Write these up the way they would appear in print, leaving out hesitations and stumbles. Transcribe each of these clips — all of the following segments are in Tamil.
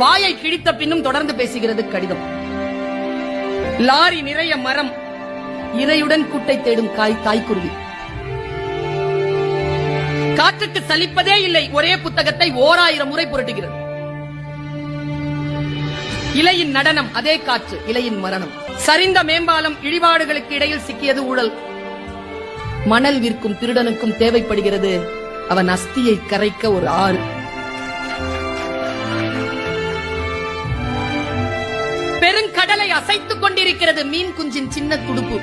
வாயை கிழித்த பின்னும் தொடர்ந்து பேசுகிறது கடிதம். லாரி நிறைய மரம், இரையுடன் கூட்டை தேடும் தாய்க்குருவி. காற்றுக்கு சலிப்பதே இல்லை, ஒரே புத்தகத்தை 1000 முறை புரட்டுகிறது. இலையின் நடனம், அதே காற்று, இலையின் மரணம். சரிந்த மேம்பாலம், இழிபாடுகளுக்கு இடையில் சிக்கியது ஊழல். மணல் விற்கும் திருடனுக்கும் தேவைப்படுகிறது அவன் அஸ்தியை கரைக்க ஒரு ஆறு. பெருங்கடலை அசைத்துக் கொண்டிருக்கிறது மீன் குஞ்சின் சின்ன துடுப்பு.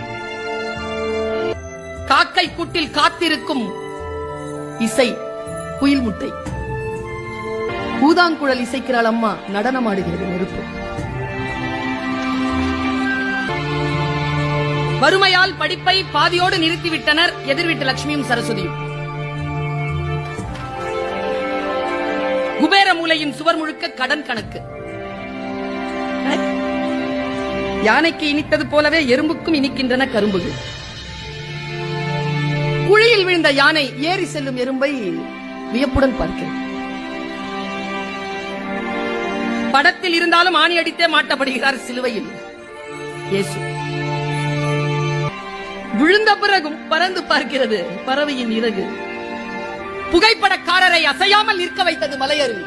காக்கை கூட்டில் காத்திருக்கும் இசை, குயில் முட்டை. பூதாங்குழல் இசைக்கிறாள் அம்மா, நடனமாடுகிறது நெருப்பு. வறுமையால் படிப்பை பாதியோடு நிறுத்திவிட்டனர் எதிர்வீட்டு லட்சுமியும் சரஸ்வதியும். குபேர மூலையின் சுவர் முழுக்க கடன் கணக்கு. யானைக்கு இனித்தது போலவே எறும்புக்கும் இனிக்கின்றன கரும்புகள். குழியில் விழுந்த யானை ஏறி செல்லும் எறும்பை வியப்புடன் பார்க்கிறது. படத்தில் இருந்தாலும் ஆணி அடித்தே மாட்டப்படுகிறார் சிலுவையில் இயேசு. விழுந்த பிறகும் பறந்து பார்க்கிறது பறவையின் இறகு. புகைப்படக்காரரை அசையாமல் நிற்க வைத்தது மலையருவி.